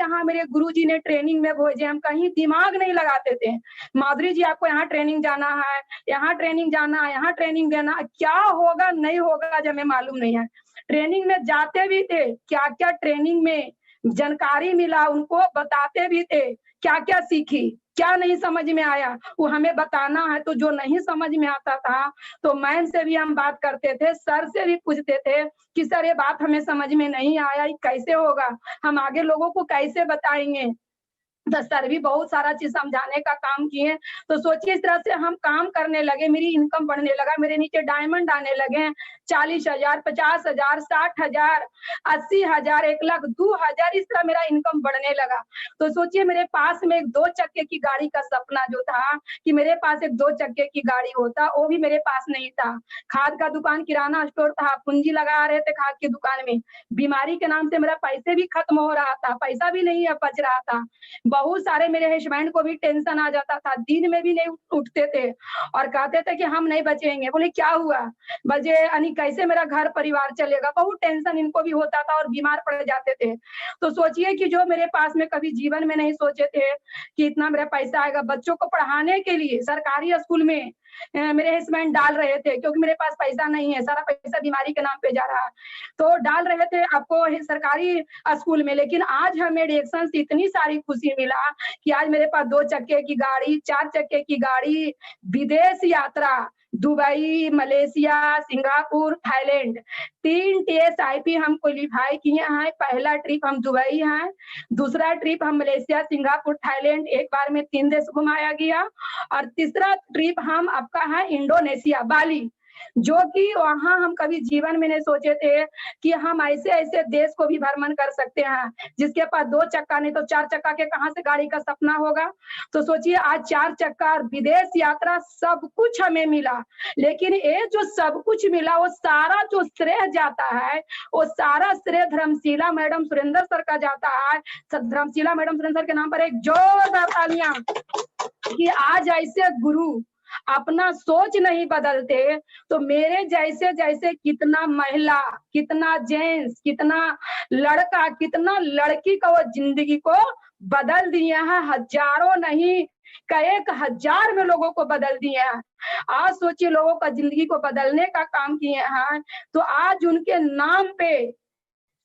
यहाँ मेरे गुरुजी ने ट्रेनिंग में भेजे, हम कहीं दिमाग नहीं लगाते थे। माधुरी जी आपको यहाँ ट्रेनिंग जाना है, यहाँ ट्रेनिंग जाना है, यहाँ ट्रेनिंग देना, क्या होगा नहीं होगा जब हमें मालूम नहीं है। ट्रेनिंग में जाते भी थे, क्या क्या ट्रेनिंग में जानकारी मिला उनको बताते भी थे, क्या क्या सीखी, क्या नहीं समझ में आया वो हमें बताना है। तो जो नहीं समझ में आता था तो मैम से भी हम बात करते थे, सर से भी पूछते थे कि सर ये बात हमें समझ में नहीं आया, ये कैसे होगा, हम आगे लोगों को कैसे बताएंगे। तो सर भी बहुत सारा चीज समझाने का काम किए। तो सोचिए इस तरह से हम काम करने लगे, मेरी इनकम बढ़ने लगा, मेरे नीचे डायमंड आने लगे 40,000, 50,000, 60,000, 80,000, 1,00,000, 2,000, इस तरह मेरा इनकम बढ़ने लगा। तो सोचिए मेरे पास में एक 2 चक्के की गाड़ी का सपना जो था कि मेरे पास एक 2 चक्के की गाड़ी होता, वो भी मेरे पास नहीं था। खाद का दुकान, किराना स्टोर था, पूंजी लगा रहे थे खाद की दुकान में। बीमारी के नाम से मेरा पैसे भी खत्म हो रहा था, पैसा भी नहीं बच रहा था। बहुत सारे मेरे हस्बैंड को भी टेंशन आ जाता था, दिन में भी नहीं उठते थे और कहते थे कि हम नहीं बचेंगे। बोले क्या हुआ, बजे यानी कैसे मेरा घर परिवार चलेगा, बहुत टेंशन इनको भी होता था और बीमार पड़ जाते थे। तो सोचिए कि जो मेरे पास में कभी जीवन में नहीं सोचे थे कि इतना मेरा पैसा आएगा। बच्चों को पढ़ाने के लिए सरकारी स्कूल में मेरे हस्बैंड डाल रहे थे, क्योंकि मेरे पास पैसा नहीं है, सारा पैसा बीमारी के नाम पे जा रहा है, तो डाल रहे थे आपको सरकारी स्कूल में। लेकिन आज हमें रिएक्शन से इतनी सारी खुशी मिला कि आज मेरे पास 2 चक्के की गाड़ी, 4 चक्के की गाड़ी, विदेश यात्रा, Dubai, Malaysia, Singapore, Thailand, 3 TSIP हम क्वालीफाई किए हैं। पहला ट्रिप हम दुबई है, दूसरा ट्रिप हम मलेशिया, सिंगापुर, थाईलैंड, एक बार में 3 देश घुमाया गया, और तीसरा ट्रिप हम आपका है इंडोनेशिया, बाली, जो कि वहां हम कभी जीवन में नहीं सोचे थे कि हम ऐसे ऐसे देश को भी भ्रमण कर सकते हैं। जिसके पास 2 चक्का नहीं तो 4 चक्का के कहां से गाड़ी का सपना होगा। तो सोचिए आज 4 चक्का, विदेश यात्रा, सब कुछ हमें मिला। लेकिन ये जो सब कुछ मिला वो सारा जो श्रेय जाता है, वो सारा श्रेय धर्मशिला मैडम सुरेंद्र सर का जाता है। धर्मशिला मैडम सुरेंद्र सर के नाम पर एक जोरदार तालियां कि आज ऐसे गुरु अपना सोच नहीं बदलते तो मेरे जैसे जैसे कितना महिला, कितना जेंट्स, कितना लड़का, कितना लड़की का वो जिंदगी को बदल दिए हैं। हजारों नहीं, कई 1,000 में लोगों को बदल दिए हैं। आज सोचिए लोगों का जिंदगी को बदलने का काम किए हैं। तो आज उनके नाम पे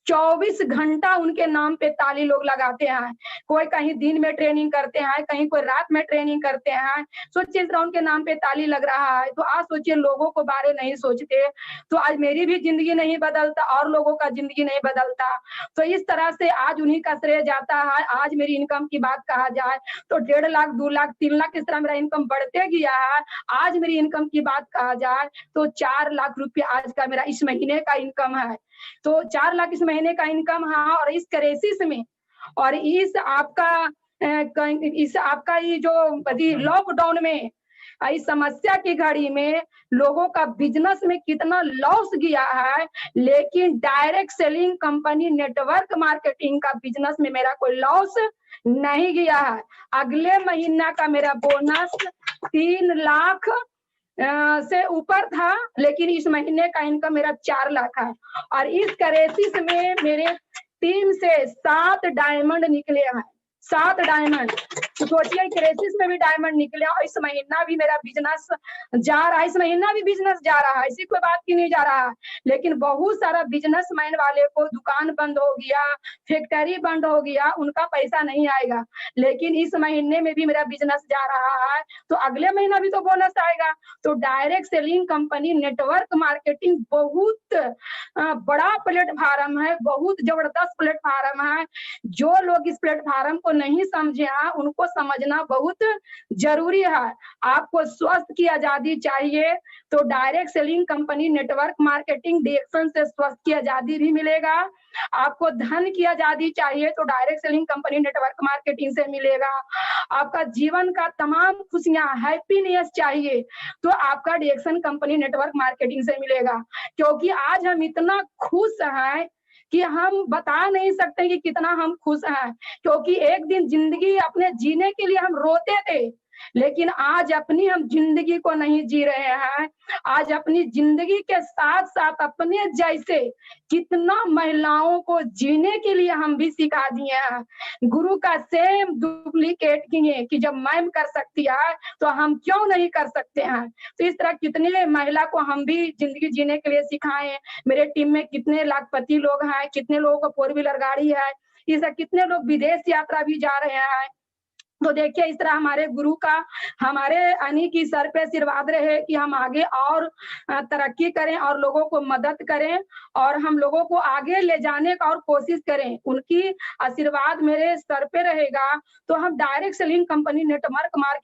24 घंटा उनके नाम पे ताली लोग लगाते हैं। कोई कहीं दिन में ट्रेनिंग करते हैं, कहीं कोई रात में ट्रेनिंग करते हैं। सोचिए उनके नाम पे ताली लग रहा है। तो आज सोचिए लोगों को बारे नहीं सोचते तो आज मेरी भी जिंदगी नहीं बदलता और लोगों का जिंदगी नहीं बदलता। तो इस तरह से आज उन्हीं का श्रेय जाता है। आज मेरी इनकम की बात कहा जाए तो 1.5 लाख, 2 लाख, 3 लाख इस तरह मेरा इनकम बढ़ते गया है। आज मेरी इनकम की बात कहा जाए तो 4 लाख रुपये आज का मेरा इस महीने का इनकम है। तो 4 लाख इस महीने का इनकम है। और इस क्राइसिस में और इस आपका ये जो लॉकडाउन में, इस समस्या की घड़ी में लोगों का बिजनेस में कितना लॉस गया है, लेकिन direct selling company network marketing का बिजनेस में मेरा कोई लॉस नहीं गया है। अगले महीना का मेरा बोनस 3 लाख से ऊपर था, लेकिन इस महीने का इनकम मेरा 4 लाख है। और इस क्राइसिस में मेरे टीम से 7 डायमंड निकले हैं, 7 डायमंड। तो सोचिए क्राइसिस में भी डायमंड निकले और इस महीना भी मेरा बिजनेस जा रहा है, इस महीना भी बिजनेस जा रहा है, ऐसी कोई बात की नहीं जा रहा है। लेकिन बहुत सारा बिजनेसमैन वाले को दुकान बंद हो गया, फैक्ट्री बंद हो गया, उनका पैसा नहीं आएगा। लेकिन इस महीने में भी मेरा बिजनेस जा रहा है, तो अगले महीना भी तो बोनस आएगा। तो direct selling company network marketing बहुत बड़ा प्लेटफार्म है, बहुत जबरदस्त प्लेटफार्म है। जो लोग इस प्लेटफार्म को नहीं समझे हैं उनको समझना बहुत जरूरी है। आपको स्वास्थ्य की आजादी चाहिए तो direct selling company network marketing direction से स्वास्थ्य की आजादी भी मिलेगा। आपको धन की आजादी चाहिए तो direct selling company network marketing से मिलेगा। आपका जीवन का तमाम खुशियां, हैप्पीनेस चाहिए तो आपका डायरेक्शन कंपनी नेटवर्क मार्केटिंग से मिलेगा। क्योंकि आज हम इतना खुश हैं कि हम बता नहीं सकते कि कितना हम खुश हैं। क्योंकि एक दिन जिंदगी अपने जीने के लिए हम रोते थे, लेकिन आज अपनी हम जिंदगी को नहीं जी रहे हैं। आज अपनी जिंदगी के साथ-साथ अपने जैसे कितना महिलाओं को जीने के लिए हम भी सिखा दिए हैं। गुरु का सेम डुप्लीकेट किए कि जब मैम कर सकती है, तो हम क्यों नहीं कर सकते हैं? तो इस तरह कितने महिला को हम भी ज़िंदगी जीने के लिए सिखाएँ। मेरे टीम में कितने लाखपति लोग हैं, कितने लोगों को फोर व्हीलर गाड़ी है, इस कितने लोग विदेश यात्रा भी जा रहे हैं। तो देखिए इस तरह हमारे गुरु का हमारे यानी कि सर पे आशीर्वाद रहे कि हम आगे और तरक्की करें और लोगों को मदद करें और हम लोगों को आगे ले जाने का और कोशिश करें। उनकी आशीर्वाद मेरे सर पे रहेगा, तो हम direct selling company network marketing